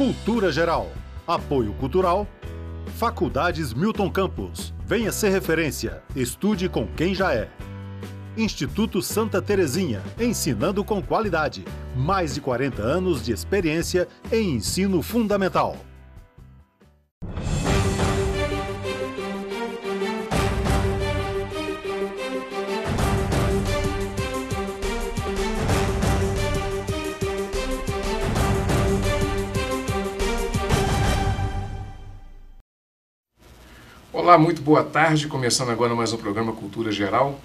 Cultura Geral. Apoio Cultural. Faculdades Milton Campos. Venha ser referência. Estude com quem já é. Instituto Santa Terezinha. Ensinando com qualidade. Mais de 40 anos de experiência em ensino fundamental. Olá, muito boa tarde, começando agora mais um programa Cultura Geral.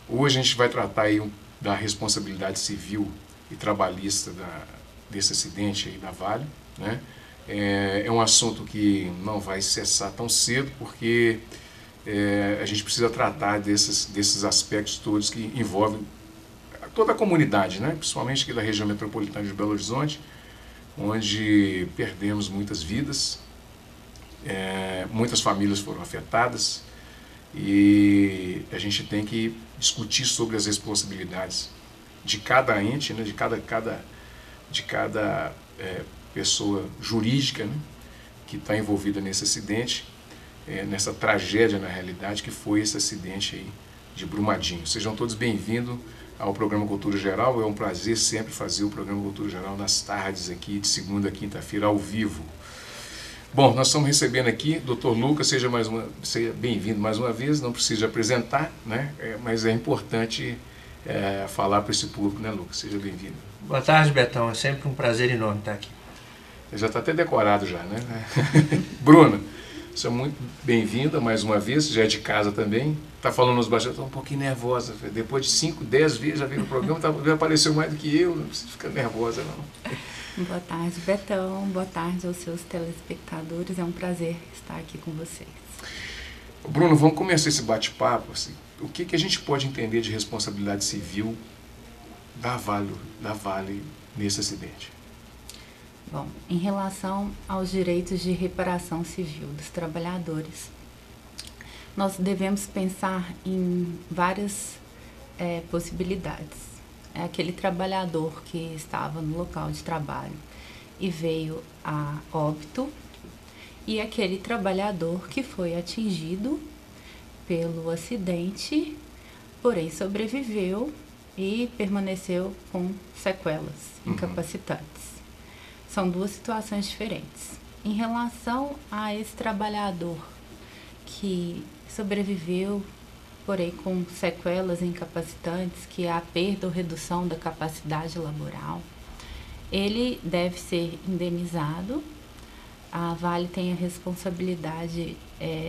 Hoje a gente vai tratar aí da responsabilidade civil e trabalhista desse acidente aí da Vale, né? É um assunto que não vai cessar tão cedo, porque a gente precisa tratar desses aspectos todos que envolvem toda a comunidade, né? Principalmente aqui da região metropolitana de Belo Horizonte, onde perdemos muitas vidas. Muitas famílias foram afetadas e a gente tem que discutir sobre as responsabilidades de cada ente, né, de cada pessoa jurídica, né, que está envolvida nesse acidente, nessa tragédia na realidade que foi esse acidente aí de Brumadinho. Sejam todos bem-vindos ao programa Cultura Geral. É um prazer sempre fazer o programa Cultura Geral nas tardes aqui, de segunda a quinta-feira, ao vivo. Bom, nós estamos recebendo aqui o Dr. Lucas, seja bem-vindo mais uma vez, não precisa apresentar, né? Mas é importante falar para esse público, né, Lucas? Seja bem-vindo. Boa tarde, Betão, é sempre um prazer enorme estar aqui. Já está até decorado já, né? Bruna, você é muito bem-vinda mais uma vez, já é de casa também, está falando nos bastidores, está um pouquinho nervosa, depois de 5, 10 vezes já veio no programa, já apareceu mais do que eu, não precisa ficar nervosa não. Boa tarde, Betão. Boa tarde aos seus telespectadores. É um prazer estar aqui com vocês. Bruno, vamos começar esse bate-papo. Assim, o que a gente pode entender de responsabilidade civil da Vale nesse acidente? Bom, em relação aos direitos de reparação civil dos trabalhadores, nós devemos pensar em várias possibilidades. É aquele trabalhador que estava no local de trabalho e veio a óbito, e aquele trabalhador que foi atingido pelo acidente, porém sobreviveu e permaneceu com sequelas incapacitantes. São duas situações diferentes. Em relação a esse trabalhador que sobreviveu, porém com sequelas incapacitantes, que é a perda ou redução da capacidade laboral, ele deve ser indenizado. A Vale tem a responsabilidade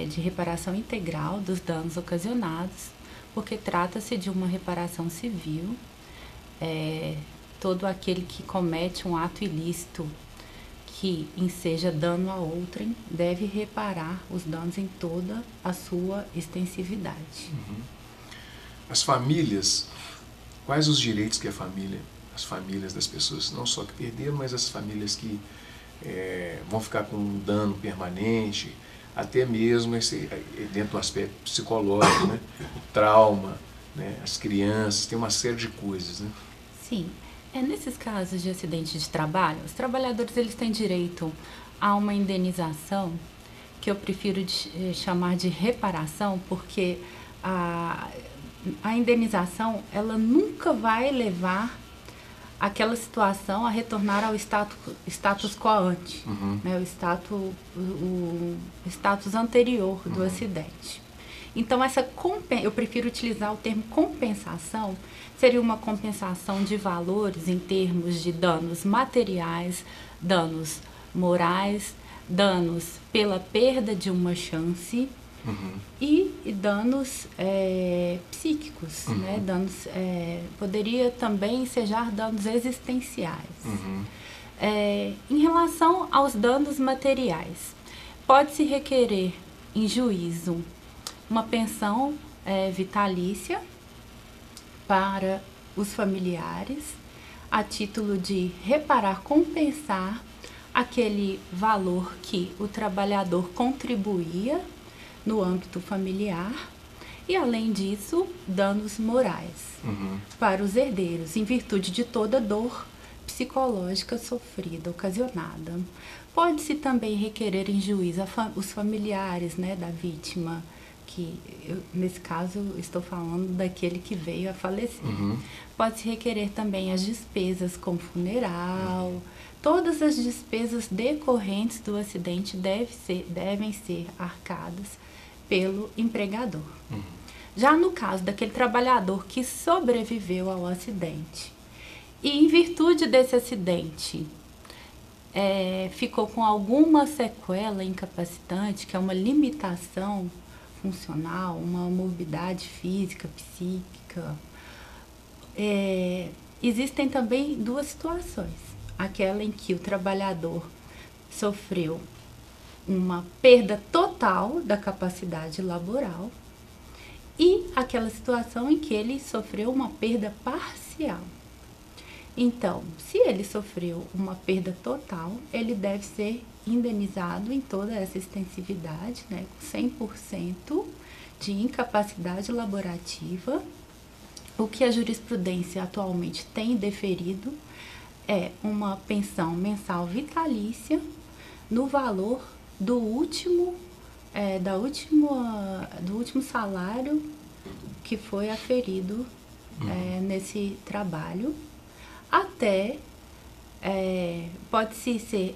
de reparação integral dos danos ocasionados, porque trata-se de uma reparação civil. Todo aquele que comete um ato ilícito que enseja dano a outrem deve reparar os danos em toda a sua extensividade. As famílias, quais os direitos que as famílias das pessoas, não só que perderam, mas as famílias que vão ficar com um dano permanente, até mesmo dentro do aspecto psicológico, né? O trauma, né? As crianças, tem uma série de coisas, né? Sim. Nesses casos de acidente de trabalho, os trabalhadores eles têm direito a uma indenização, que eu prefiro chamar de reparação, porque a indenização ela nunca vai levar aquela situação a retornar ao status quo ante, né, o status anterior do acidente. Então, eu prefiro utilizar o termo compensação. Seria uma compensação de valores em termos de danos materiais, danos morais, danos pela perda de uma chance e danos psíquicos, né? Danos, poderia também ensejar danos existenciais. Em relação aos danos materiais, pode-se requerer em juízo uma pensão vitalícia para os familiares, a título de reparar, compensar aquele valor que o trabalhador contribuía no âmbito familiar, e além disso, danos morais para os herdeiros, em virtude de toda dor psicológica sofrida, ocasionada. Pode-se também requerer em juízo os familiares, né, da vítima, que nesse caso estou falando daquele que veio a falecer. Pode-se requerer também as despesas com funeral. Todas as despesas decorrentes do acidente devem ser arcadas pelo empregador. Já no caso daquele trabalhador que sobreviveu ao acidente e, em virtude desse acidente, ficou com alguma sequela incapacitante, que é uma limitação funcional, uma morbidade física, psíquica, existem também duas situações. Aquela em que o trabalhador sofreu uma perda total da capacidade laboral e aquela situação em que ele sofreu uma perda parcial. Então, se ele sofreu uma perda total, ele deve ser indenizado em toda essa extensividade, né, com 100% de incapacidade laborativa. O que a jurisprudência atualmente tem deferido é uma pensão mensal vitalícia no valor do último salário que foi aferido nesse trabalho, até pode ser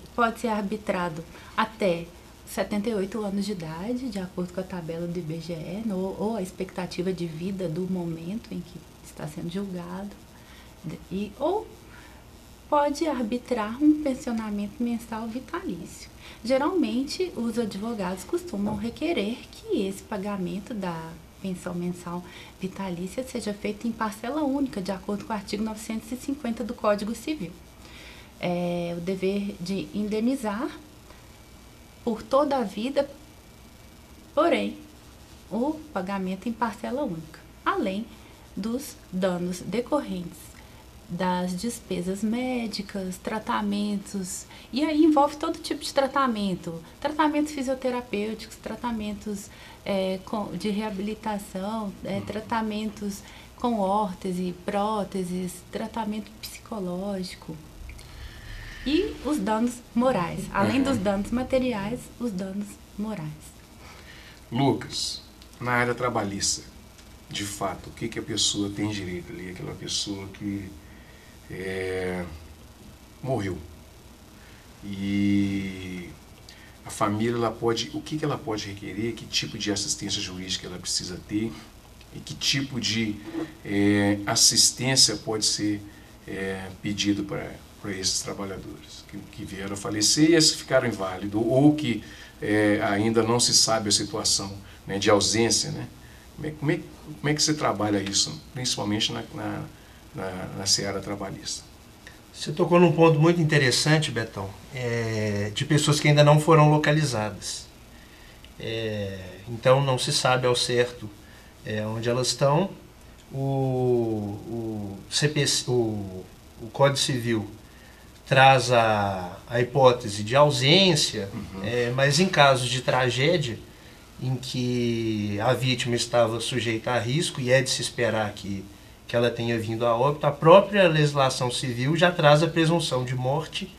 arbitrado até 78 anos de idade, de acordo com a tabela do IBGE, ou a expectativa de vida do momento em que está sendo julgado, ou pode arbitrar um pensionamento mensal vitalício. Geralmente, os advogados costumam requerer que esse pagamento da pensão mensal vitalícia seja feito em parcela única, de acordo com o artigo 950 do Código Civil. O dever de indenizar por toda a vida, porém, o pagamento em parcela única, além dos danos decorrentes das despesas médicas, tratamentos, e aí envolve todo tipo de tratamentos fisioterapêuticos, tratamentos de reabilitação, tratamentos com órtese, próteses, tratamento psicológico e os danos morais, além dos danos materiais, os danos morais. Lucas, na área trabalhista, de fato, o que a pessoa tem direito ali? Aquela pessoa que morreu. E a família, o que ela pode requerer, que tipo de assistência jurídica ela precisa ter e que tipo de assistência pode ser pedido para esses trabalhadores que vieram a falecer e esses que ficaram inválidos, ou que ainda não se sabe a situação, né, de ausência, né? Como é que você trabalha isso, principalmente na seara trabalhista? Você tocou num ponto muito interessante, Betão, de pessoas que ainda não foram localizadas. Então não se sabe ao certo onde elas estão. O Código Civil traz a hipótese de ausência, mas em casos de tragédia, em que a vítima estava sujeita a risco e é de se esperar que ela tenha vindo a óbito, a própria legislação civil já traz a presunção de morte,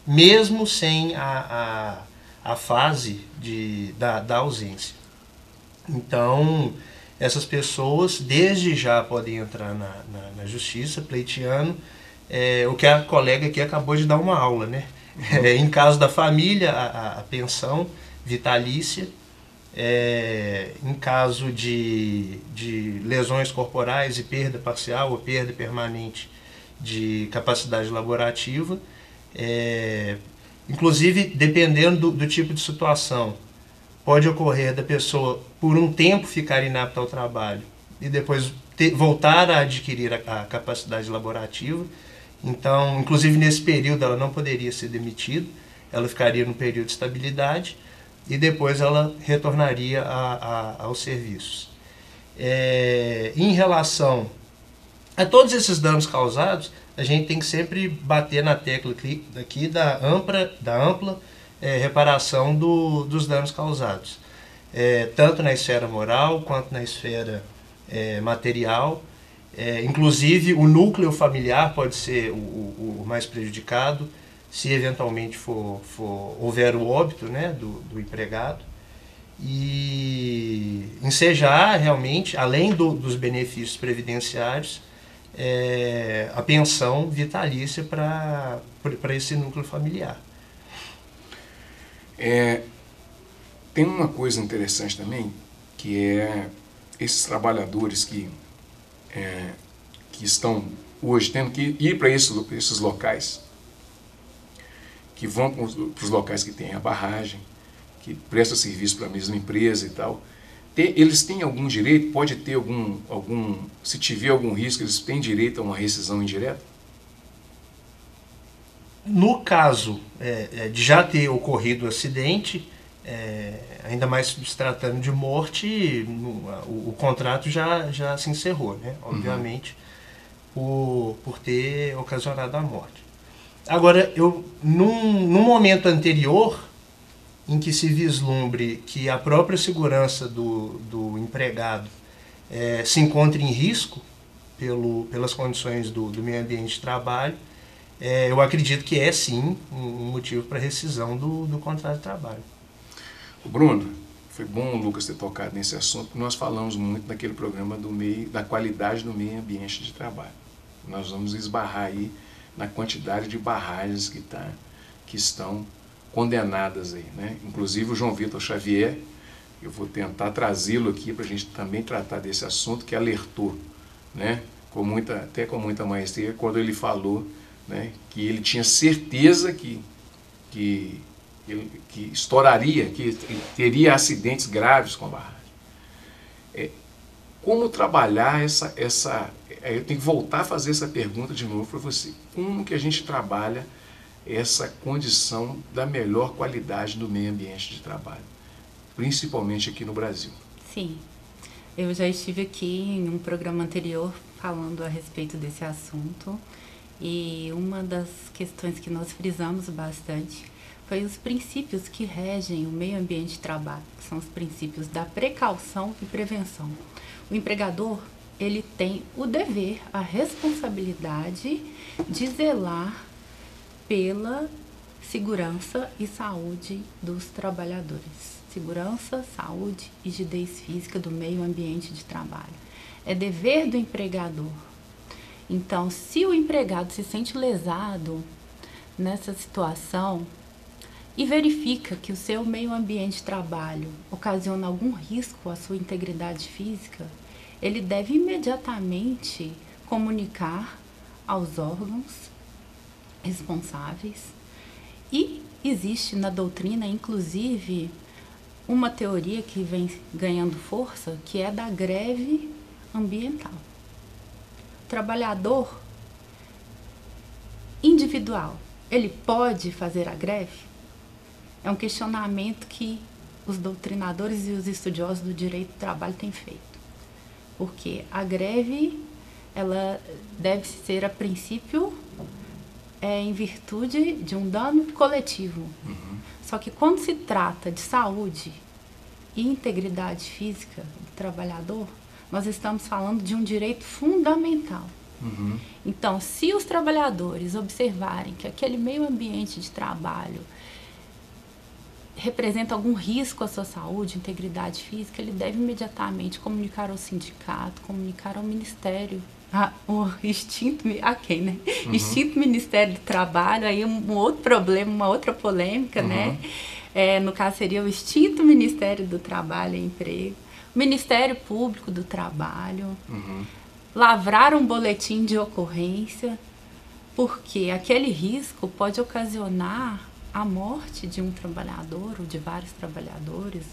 mesmo sem a fase da ausência. Então, essas pessoas desde já podem entrar na justiça pleiteando o que a colega aqui acabou de dar uma aula, né? Em caso da família, a pensão vitalícia. Em caso de lesões corporais e perda parcial ou perda permanente de capacidade laborativa, inclusive dependendo do tipo de situação, pode ocorrer da pessoa por um tempo ficar inapta ao trabalho e depois voltar a adquirir a capacidade laborativa. Então, inclusive nesse período ela não poderia ser demitida, ela ficaria no período de estabilidade e depois ela retornaria aos serviços. Em relação a todos esses danos causados, a gente tem que sempre bater na tecla aqui da ampla reparação dos danos causados, tanto na esfera moral quanto na esfera material. Inclusive, o núcleo familiar pode ser o mais prejudicado, se eventualmente houver o óbito, né, do empregado. E ensejar realmente, além dos benefícios previdenciários, a pensão vitalícia para esse núcleo familiar. Tem uma coisa interessante também, que é esses trabalhadores que estão hoje tendo que ir para esses locais, que vão para os locais que tem a barragem, que presta serviço para a mesma empresa e tal. Eles têm algum direito? Pode ter se tiver algum risco, eles têm direito a uma rescisão indireta? No caso de já ter ocorrido o acidente, ainda mais se tratando de morte, o contrato já se encerrou, né? Obviamente, por ter ocasionado a morte. Agora, num momento anterior, em que se vislumbre que a própria segurança do empregado se encontre em risco pelas condições do meio ambiente de trabalho, eu acredito que é sim um motivo para rescisão do contrato de trabalho. Bruno, foi bom o Lucas ter tocado nesse assunto, porque nós falamos muito naquele programa da qualidade do meio ambiente de trabalho. Nós vamos esbarrar aí na quantidade de barragens que estão condenadas aí, né? Inclusive o João Vitor Xavier, eu vou tentar trazê-lo aqui para a gente também tratar desse assunto, que alertou, né? Até com muita maestria, quando ele falou, né, que ele tinha certeza que estouraria, que teria acidentes graves com a barragem. Como trabalhar eu tenho que voltar a fazer essa pergunta de novo para você. Como que a gente trabalha essa condição da melhor qualidade do meio ambiente de trabalho, principalmente aqui no Brasil? Sim, eu já estive aqui em um programa anterior falando a respeito desse assunto, e uma das questões que nós frisamos bastante foi os princípios que regem o meio ambiente de trabalho, que são os princípios da precaução e prevenção. O empregador, ele tem o dever, a responsabilidade de zelar pela segurança e saúde dos trabalhadores. Segurança, saúde e rigidez física do meio ambiente de trabalho. É dever do empregador. Então, se o empregado se sente lesado nessa situação e verifica que o seu meio ambiente de trabalho ocasiona algum risco à sua integridade física, ele deve imediatamente comunicar aos órgãos responsáveis. E existe na doutrina, inclusive, uma teoria que vem ganhando força, que é da greve ambiental. O trabalhador individual, ele pode fazer a greve? É um questionamento que os doutrinadores e os estudiosos do direito do trabalho têm feito. Porque a greve, ela deve ser, a princípio, em virtude de um dano coletivo. Só que quando se trata de saúde e integridade física do trabalhador, nós estamos falando de um direito fundamental. Então, se os trabalhadores observarem que aquele meio ambiente de trabalho representa algum risco à sua saúde, integridade física, ele deve imediatamente comunicar ao sindicato, comunicar ao Ministério, o extinto, né? Extinto Ministério do Trabalho, aí um outro problema, uma outra polêmica, né? No caso seria o extinto Ministério do Trabalho e Emprego, Ministério Público do Trabalho, lavrar um boletim de ocorrência, porque aquele risco pode ocasionar a morte de um trabalhador ou de vários trabalhadores,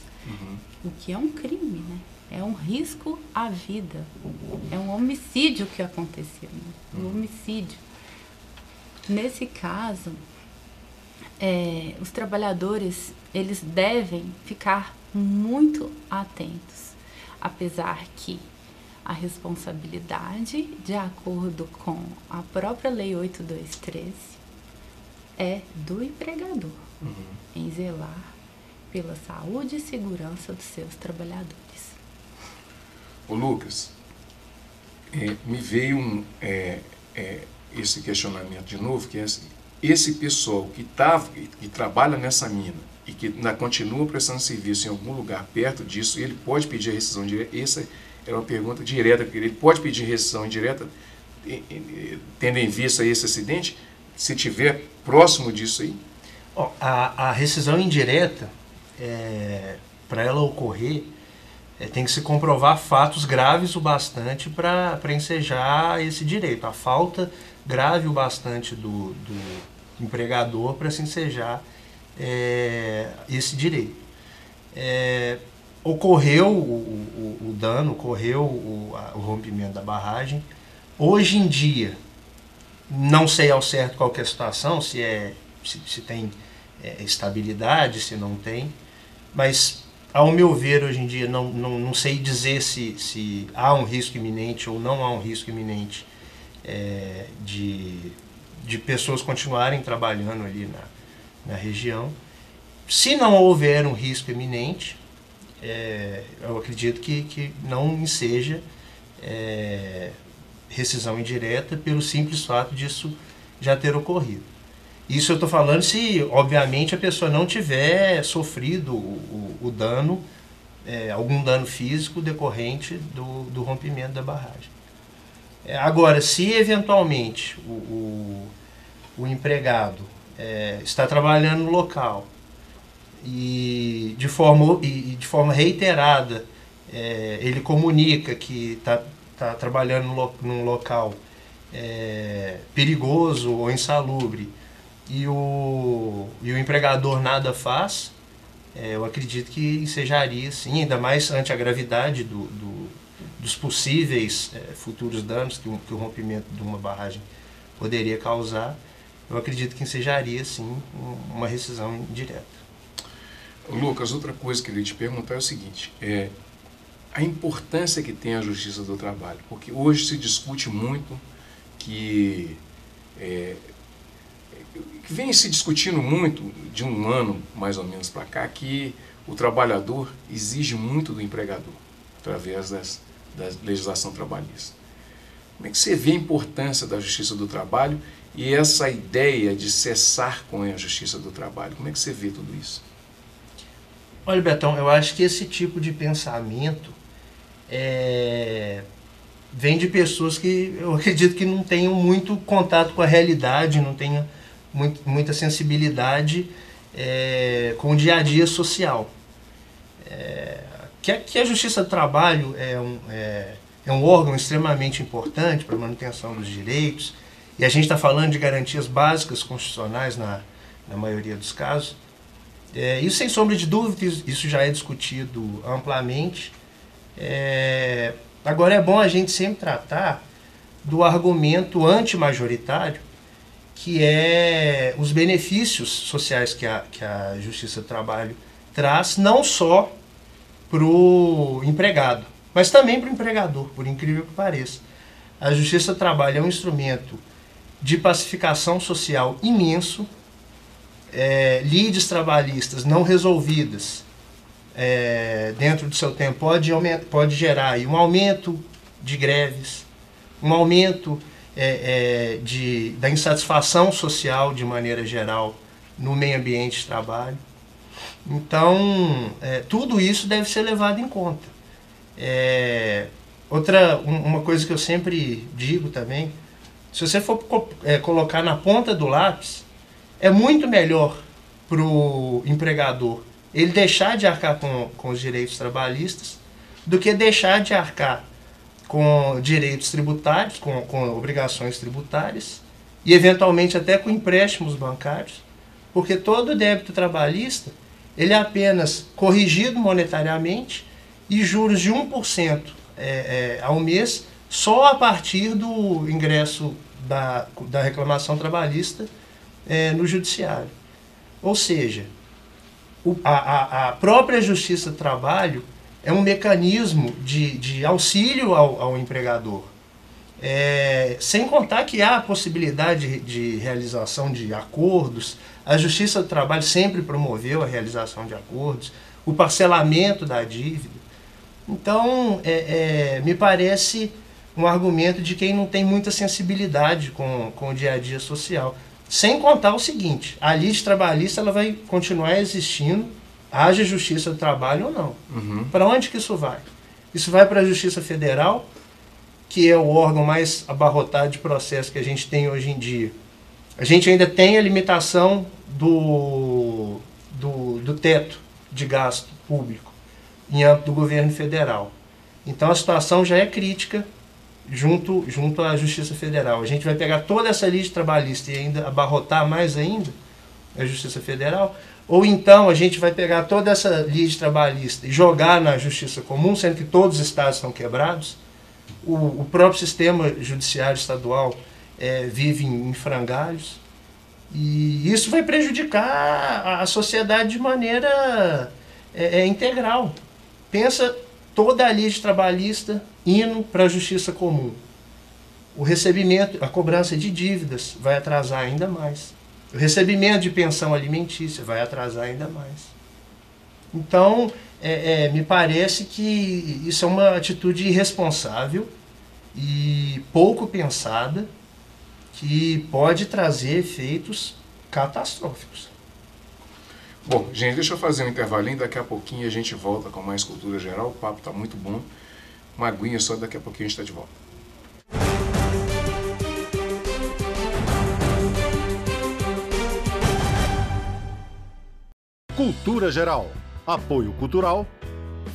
o que é um crime, né? É um risco à vida, é um homicídio que aconteceu, né? Um homicídio. Nesse caso, os trabalhadores, eles devem ficar muito atentos, apesar que a responsabilidade, de acordo com a própria Lei 8.2.13, é do empregador em zelar pela saúde e segurança dos seus trabalhadores. Ô Lucas, me veio esse questionamento de novo, que é assim, esse pessoal que trabalha nessa mina e que ainda continua prestando serviço em algum lugar perto disso, ele pode pedir a rescisão indireta? Essa era uma pergunta direta, ele pode pedir rescisão indireta tendo em vista esse acidente, se tiver próximo disso aí? A rescisão indireta, para ela ocorrer, tem que se comprovar fatos graves o bastante para ensejar esse direito. A falta grave o bastante do empregador para se ensejar esse direito. Ocorreu o dano, ocorreu o rompimento da barragem. Hoje em dia, não sei ao certo qual que é a situação, se tem estabilidade, se não tem, mas ao meu ver hoje em dia não sei dizer se há um risco iminente ou não há um risco iminente de pessoas continuarem trabalhando ali na região. Se não houver um risco iminente, eu acredito que não enseja rescisão indireta pelo simples fato disso já ter ocorrido. Isso eu estou falando se, obviamente, a pessoa não tiver sofrido o dano, algum dano físico decorrente do rompimento da barragem. Agora, se eventualmente o empregado está trabalhando no local e de forma reiterada ele comunica que está trabalhando num local perigoso ou insalubre e o empregador nada faz, eu acredito que ensejaria, sim, ainda mais ante a gravidade dos possíveis futuros danos que o rompimento de uma barragem poderia causar, eu acredito que ensejaria, sim, uma rescisão indireta. Lucas, outra coisa que eu queria te perguntar é o seguinte, a importância que tem a Justiça do Trabalho, porque hoje se discute muito que vem se discutindo muito de um ano mais ou menos para cá, que o trabalhador exige muito do empregador através da legislação trabalhista. Como é que você vê a importância da Justiça do Trabalho e essa ideia de cessar com a Justiça do Trabalho? Como é que você vê tudo isso? Olha, Betão, eu acho que esse tipo de pensamento vem de pessoas que eu acredito que não tenham muito contato com a realidade, não tenham muita sensibilidade com o dia a dia social. Que a Justiça do Trabalho é um órgão extremamente importante para a manutenção dos direitos, e a gente está falando de garantias básicas constitucionais na maioria dos casos. Isso, sem sombra de dúvidas, isso já é discutido amplamente. Agora, é bom a gente sempre tratar do argumento antimajoritário, que é os benefícios sociais que a Justiça do Trabalho traz, não só para o empregado, mas também para o empregador, por incrível que pareça. A Justiça do Trabalho é um instrumento de pacificação social imenso. Lides trabalhistas não resolvidas dentro do seu tempo pode gerar aí um aumento de greves, um aumento da insatisfação social de maneira geral no meio ambiente de trabalho. Então, tudo isso deve ser levado em conta. Uma coisa que eu sempre digo também, se você for colocar na ponta do lápis, é muito melhor para o empregador ele deixar de arcar com os direitos trabalhistas do que deixar de arcar com direitos tributários, com obrigações tributárias e eventualmente até com empréstimos bancários, porque todo débito trabalhista ele é apenas corrigido monetariamente e juros de 1% ao mês só a partir do ingresso da reclamação trabalhista no judiciário. Ou seja, a própria Justiça do Trabalho é um mecanismo de auxílio ao empregador. Sem contar que há a possibilidade de realização de acordos. A Justiça do Trabalho sempre promoveu a realização de acordos, o parcelamento da dívida. Então, me parece um argumento de quem não tem muita sensibilidade com o dia a dia social. Sem contar o seguinte, a lide trabalhista ela vai continuar existindo, haja justiça do trabalho ou não. Para onde que isso vai? Isso vai para a Justiça Federal, que é o órgão mais abarrotado de processo que a gente tem hoje em dia. A gente ainda tem a limitação do teto de gasto público em âmbito do governo federal. Então a situação já é crítica junto à Justiça Federal. A gente vai pegar toda essa lide trabalhista e ainda abarrotar mais ainda a Justiça Federal, ou então a gente vai pegar toda essa lide trabalhista e jogar na Justiça Comum, sendo que todos os estados estão quebrados. O próprio sistema judiciário estadual vive em frangalhos, e isso vai prejudicar a sociedade de maneira integral. Pensa toda a lide trabalhista indo para a Justiça Comum. O recebimento, a cobrança de dívidas vai atrasar ainda mais. O recebimento de pensão alimentícia vai atrasar ainda mais. Então, me parece que isso é uma atitude irresponsável e pouco pensada, que pode trazer efeitos catastróficos. Bom, gente, deixa eu fazer um intervalinho, daqui a pouquinho a gente volta com mais cultura geral, o papo está muito bom. Uma aguinha só, daqui a pouquinho a gente está de volta. Cultura Geral. Apoio Cultural.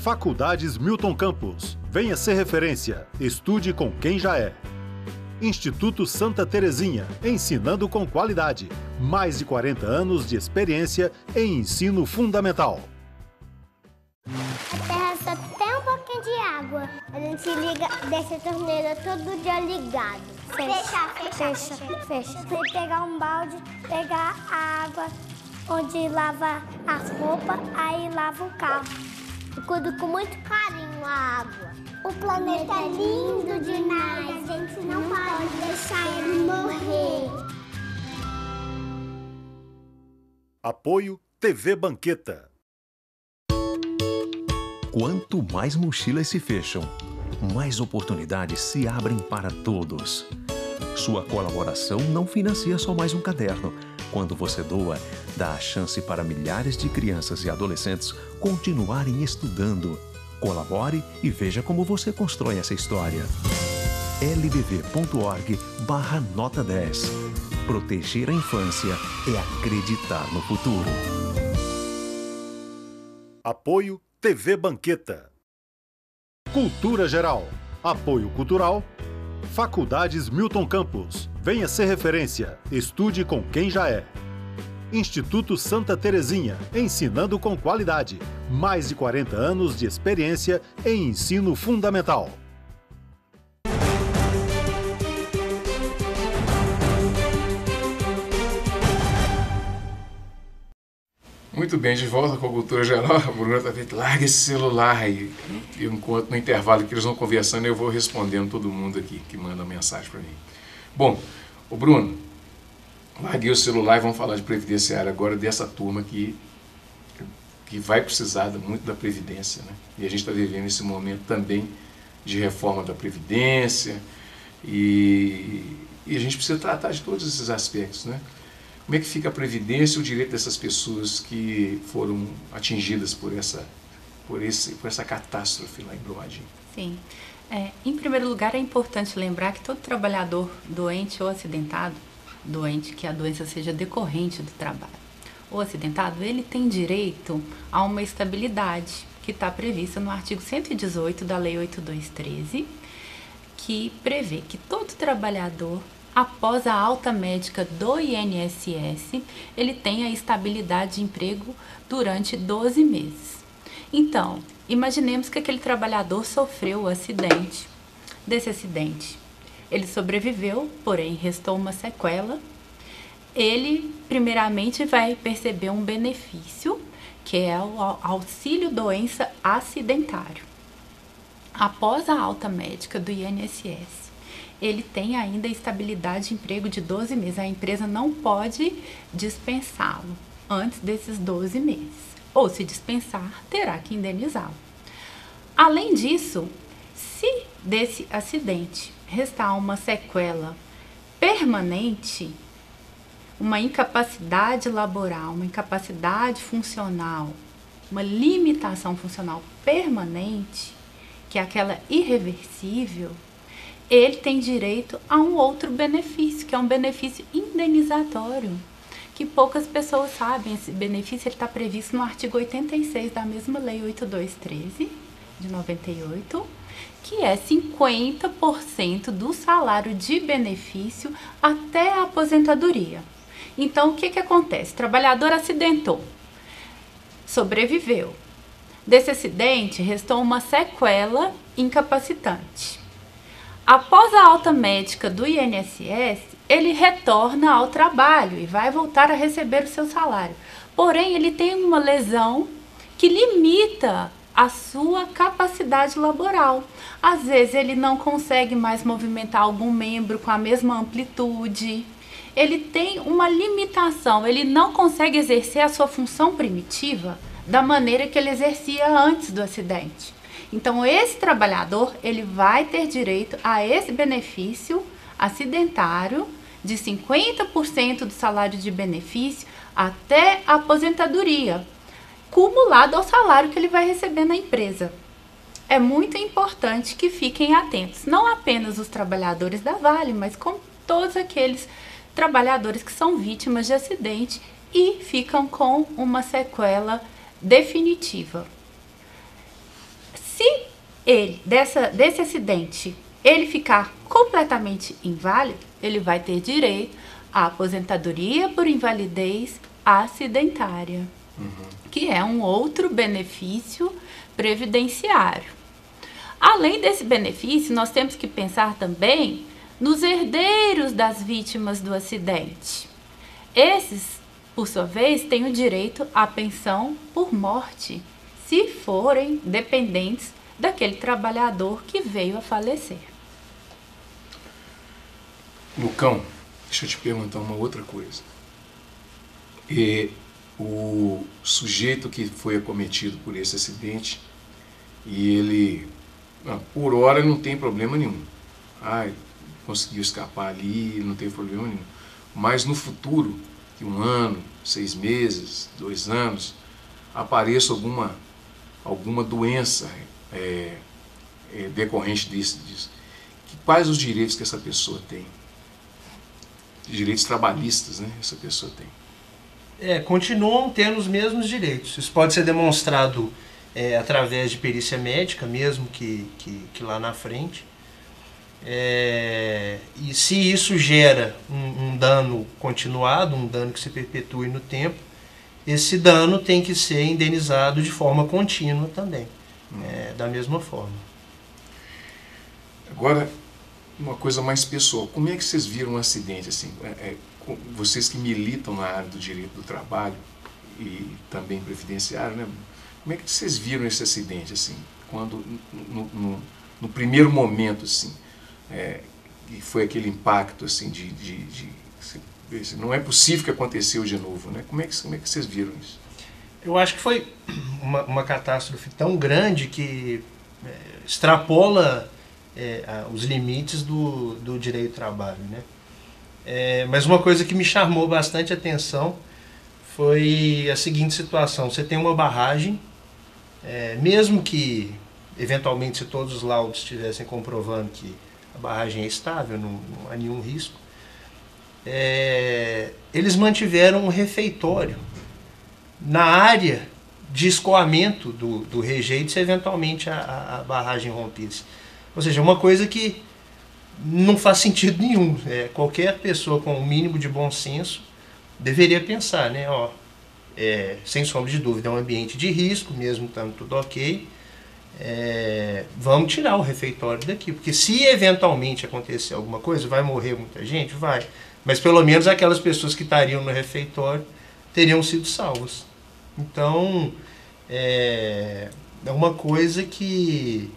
Faculdades Milton Campos. Venha ser referência. Estude com quem já é. Instituto Santa Terezinha. Ensinando com qualidade. Mais de 40 anos de experiência em ensino fundamental. A terra só tem um pouquinho de água. A gente liga, deixa a torneira todo dia ligado. Fecha. Tem que pegar um balde, pegar a água onde lava as roupas, aí lava o carro. Eu cuido com muito carinho a água. O planeta é lindo demais, a gente não pode deixar ele morrer. Apoio TV Banqueta. Quanto mais mochilas se fecham, mais oportunidades se abrem para todos. Sua colaboração não financia só mais um caderno. Quando você doa, dá a chance para milhares de crianças e adolescentes continuarem estudando. Colabore e veja como você constrói essa história. lbv.org/nota 10. Proteger a infância é acreditar no futuro. Apoio TV Banqueta. Cultura Geral. Apoio Cultural. Faculdades Milton Campos. Venha ser referência. Estude com quem já é. Instituto Santa Terezinha. Ensinando com qualidade. Mais de 40 anos de experiência em ensino fundamental. Muito bem, de volta com a Cultura Geral. A Bruna está feito, larga esse celular aí. Enquanto no intervalo que eles vão conversando, eu vou respondendo todo mundo aqui que manda mensagem para mim. Bom, o Bruno, larguei o celular e vamos falar de previdenciária agora, dessa turma que vai precisar muito da Previdência, né? E a gente está vivendo esse momento também de reforma da Previdência e a gente precisa tratar de todos esses aspectos, né? Como é que fica a Previdência e o direito dessas pessoas que foram atingidas por essa catástrofe lá em Brumadinho? Sim. Em primeiro lugar, é importante lembrar que todo trabalhador doente ou acidentado, doente que a doença seja decorrente do trabalho, ou acidentado, ele tem direito a uma estabilidade que está prevista no artigo 118 da Lei 8213, que prevê que todo trabalhador, após a alta médica do INSS, ele tem a estabilidade de emprego durante 12 meses. Então, imaginemos que aquele trabalhador sofreu o acidente. Desse acidente, ele sobreviveu, porém restou uma sequela. Ele, primeiramente, vai perceber um benefício, que é o auxílio doença acidentário. Após a alta médica do INSS, ele tem ainda estabilidade de emprego de 12 meses. A empresa não pode dispensá-lo antes desses 12 meses. Ou se dispensar, terá que indenizá-lo. Além disso, se desse acidente restar uma sequela permanente, uma incapacidade laboral, uma incapacidade funcional, uma limitação funcional permanente, que é aquela irreversível, ele tem direito a um outro benefício, que é um benefício indenizatório, que poucas pessoas sabem. Esse benefício está previsto no artigo 86 da mesma Lei 8213, de 98, que é 50% do salário de benefício até a aposentadoria. Então, o que acontece? O trabalhador acidentou, sobreviveu. Desse acidente, restou uma sequela incapacitante. Após a alta médica do INSS, ele retorna ao trabalho e vai voltar a receber o seu salário. Porém, ele tem uma lesão que limita a sua capacidade laboral. Às vezes, ele não consegue mais movimentar algum membro com a mesma amplitude. Ele tem uma limitação, ele não consegue exercer a sua função primitiva da maneira que ele exercia antes do acidente. Então, esse trabalhador, ele vai ter direito a esse benefício acidentário de 50% do salário de benefício até a aposentadoria, cumulado ao salário que ele vai receber na empresa. É muito importante que fiquem atentos, não apenas os trabalhadores da Vale, mas com todos aqueles trabalhadores que são vítimas de acidente e ficam com uma sequela definitiva. Se ele, desse acidente, ele ficar completamente inválido, ele vai ter direito à aposentadoria por invalidez acidentária, que é um outro benefício previdenciário. Além desse benefício, nós temos que pensar também nos herdeiros das vítimas do acidente. Esses, por sua vez, têm o direito à pensão por morte, se forem dependentes daquele trabalhador que veio a falecer. Lucão, deixa eu te perguntar uma outra coisa. O sujeito que foi acometido por esse acidente, e ele, por hora, não tem problema nenhum. Conseguiu escapar ali, não tem problema nenhum. Mas no futuro, de 1 ano, 6 meses, 2 anos, apareça alguma doença decorrente disso. Quais os direitos que essa pessoa tem? Direitos trabalhistas, né? Essa pessoa tem. Continuam tendo os mesmos direitos. Isso pode ser demonstrado através de perícia médica, mesmo que lá na frente. E se isso gera um dano continuado, um dano que se perpetue no tempo, esse dano tem que ser indenizado de forma contínua também, da mesma forma. Agora, uma coisa mais pessoal, como é que vocês viram um acidente assim? Vocês que militam na área do direito do trabalho e também previdenciário, né? Como é que vocês viram esse acidente assim? Quando no primeiro momento assim, e foi aquele impacto assim não é possível que aconteceu de novo, né? Como é que vocês viram isso? Eu acho que foi uma catástrofe tão grande que extrapola os limites do direito do trabalho, né? Mas uma coisa que me chamou bastante atenção foi a seguinte situação: você tem uma barragem, mesmo que eventualmente, se todos os laudos estivessem comprovando que a barragem é estável, não há nenhum risco, eles mantiveram um refeitório na área de escoamento do rejeito se eventualmente a barragem rompesse. Ou seja, uma coisa que não faz sentido nenhum. Qualquer pessoa com o mínimo de bom senso deveria pensar, né? Sem sombra de dúvida, é um ambiente de risco, mesmo estando tudo ok. Vamos tirar o refeitório daqui, porque se eventualmente acontecer alguma coisa, vai morrer muita gente? Vai. Mas pelo menos aquelas pessoas que estariam no refeitório teriam sido salvas. Então, é uma coisa que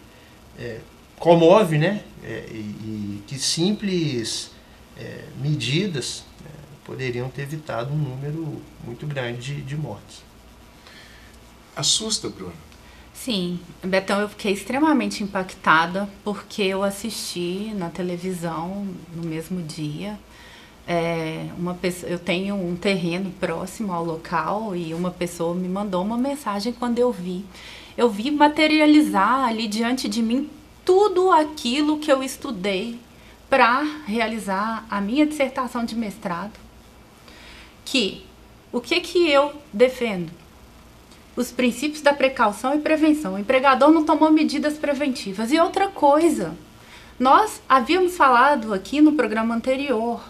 comove, né? E que simples medidas poderiam ter evitado um número muito grande de mortes. Assusta, Bruno? Sim, Betão, eu fiquei extremamente impactada porque eu assisti na televisão no mesmo dia. Eu tenho um terreno próximo ao local e uma pessoa me mandou uma mensagem quando eu vi. Eu vi materializar ali diante de mim tudo aquilo que eu estudei para realizar a minha dissertação de mestrado. O que eu defendo? Os princípios da precaução e prevenção. O empregador não tomou medidas preventivas. E outra coisa, nós havíamos falado aqui no programa anterior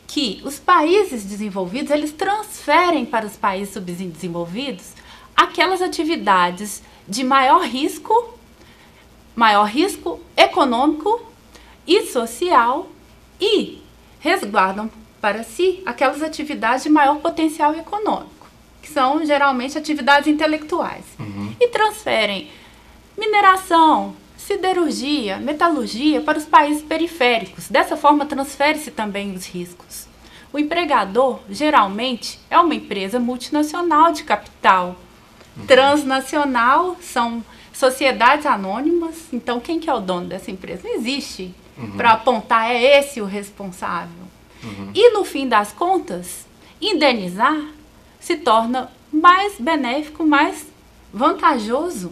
que os países desenvolvidos, eles transferem para os países subdesenvolvidos aquelas atividades de maior risco econômico e social e resguardam para si aquelas atividades de maior potencial econômico, que são geralmente atividades intelectuais. E transferem mineração, siderurgia, metalurgia para os países periféricos. Dessa forma, transfere-se também os riscos. O empregador, geralmente, é uma empresa multinacional de capital. Transnacional, são sociedades anônimas. Então, quem que é o dono dessa empresa? Não existe para apontar, é esse o responsável. E, no fim das contas, indenizar se torna mais benéfico, mais vantajoso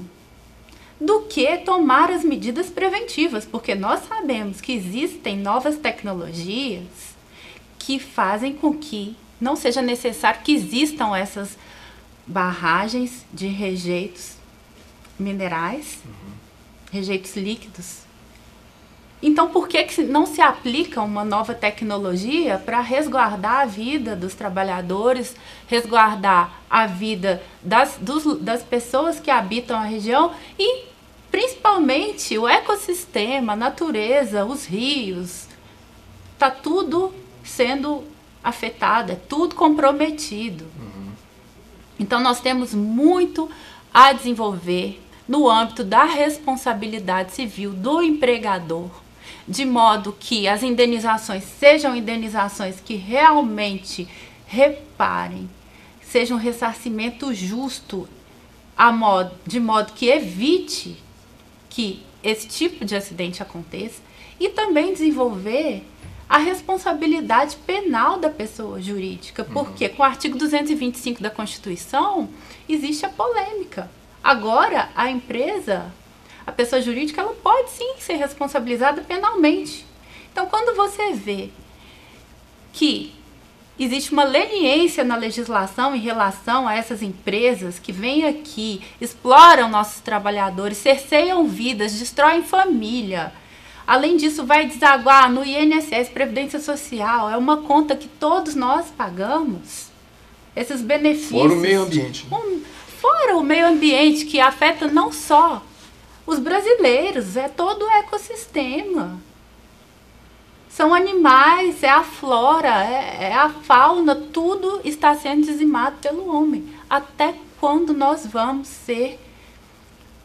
do que tomar as medidas preventivas, porque nós sabemos que existem novas tecnologias que fazem com que não seja necessário que existam essas barragens de rejeitos minerais, rejeitos líquidos. Então, por que não se aplica uma nova tecnologia para resguardar a vida dos trabalhadores, resguardar a vida das pessoas que habitam a região e, principalmente, o ecossistema, a natureza, os rios? Está tudo sendo afetado, é tudo comprometido. Então, nós temos muito a desenvolver no âmbito da responsabilidade civil do empregador, de modo que as indenizações sejam indenizações que realmente reparem, seja um ressarcimento justo, de modo que evite que esse tipo de acidente aconteça, e também desenvolver a responsabilidade penal da pessoa jurídica, porque com o artigo 225 da Constituição existe a polêmica. Agora, a empresa, a pessoa jurídica, ela pode sim ser responsabilizada penalmente. Então, quando você vê que existe uma leniência na legislação em relação a essas empresas que vêm aqui, exploram nossos trabalhadores, cerceiam vidas, destroem família, além disso vai desaguar no INSS, Previdência Social, é uma conta que todos nós pagamos, esses benefícios. Fora o meio ambiente. Fora o meio ambiente, que afeta não só os brasileiros, é todo o ecossistema. São animais, é a flora, é a fauna, tudo está sendo dizimado pelo homem. Até quando nós vamos ser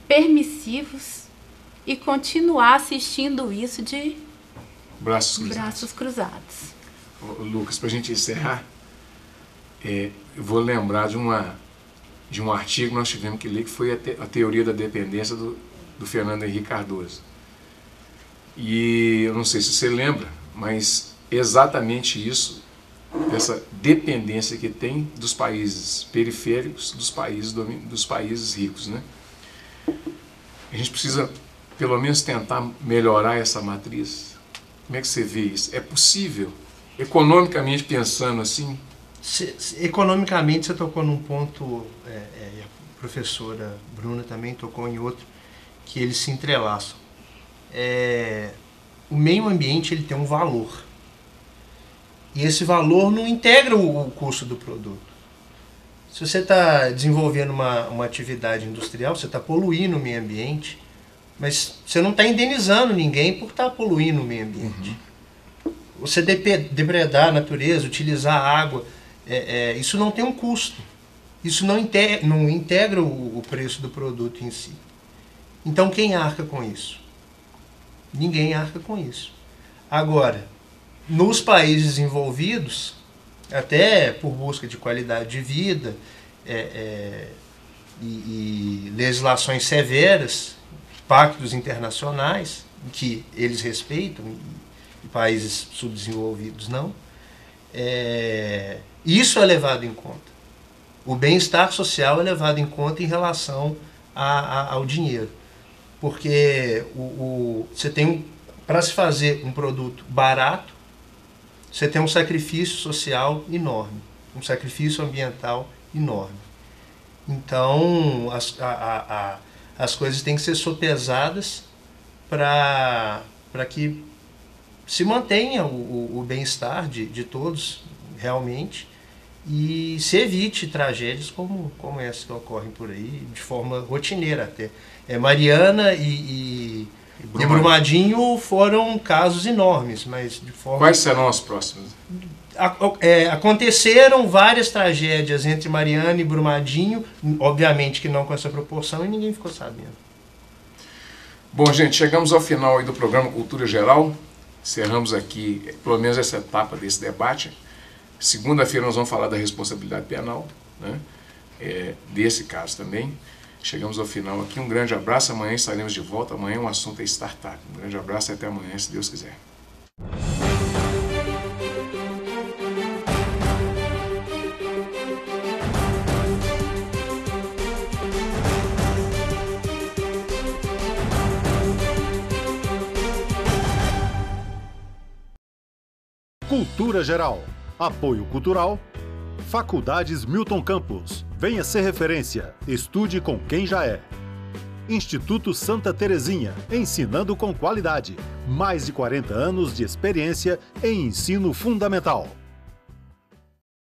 permissivos e continuar assistindo isso de braços cruzados? Lucas, para a gente encerrar, eu vou lembrar de um artigo que nós tivemos que ler, que foi a teoria da dependência do Fernando Henrique Cardoso. E eu não sei se você lembra, mas exatamente isso, essa dependência que tem dos países periféricos dos países ricos, né? A gente precisa, pelo menos, tentar melhorar essa matriz. Como é que você vê isso? É possível, economicamente pensando assim? Economicamente, você tocou num ponto, a professora Bruna também tocou em outro, que eles se entrelaçam. O meio ambiente, ele tem um valor. E esse valor não integra o custo do produto. Se você está desenvolvendo uma atividade industrial, você está poluindo o meio ambiente, mas você não está indenizando ninguém por estar poluindo o meio ambiente. Você depredar a natureza, utilizar a água, isso não tem um custo. Isso não integra o preço do produto em si. Então, quem arca com isso? Ninguém arca com isso. Agora, nos países desenvolvidos, até por busca de qualidade de vida, e legislações severas, pactos internacionais, que eles respeitam, e países subdesenvolvidos não. Isso é levado em conta. O bem-estar social é levado em conta em relação ao dinheiro. Porque você tem, para se fazer um produto barato, você tem um sacrifício social enorme, um sacrifício ambiental enorme. Então, as coisas têm que ser sopesadas para que se mantenha o bem-estar de todos, realmente, e se evite tragédias como essa que ocorrem por aí, de forma rotineira até. Mariana e Brumadinho foram casos enormes, mas de forma... Quais serão os próximos? Aconteceram várias tragédias entre Mariana e Brumadinho, obviamente que não com essa proporção, e ninguém ficou sabendo. Bom, gente, chegamos ao final aí do programa Cultura Geral. Encerramos aqui, pelo menos, essa etapa desse debate. Segunda-feira nós vamos falar da responsabilidade penal, né? Desse caso também. Chegamos ao final aqui. Um grande abraço. Amanhã estaremos de volta. Amanhã o assunto é startup. Um grande abraço e até amanhã, se Deus quiser. Cultura Geral. Apoio Cultural. Faculdades Milton Campos. Venha ser referência. Estude com quem já é. Instituto Santa Terezinha. Ensinando com qualidade. Mais de 40 anos de experiência em ensino fundamental.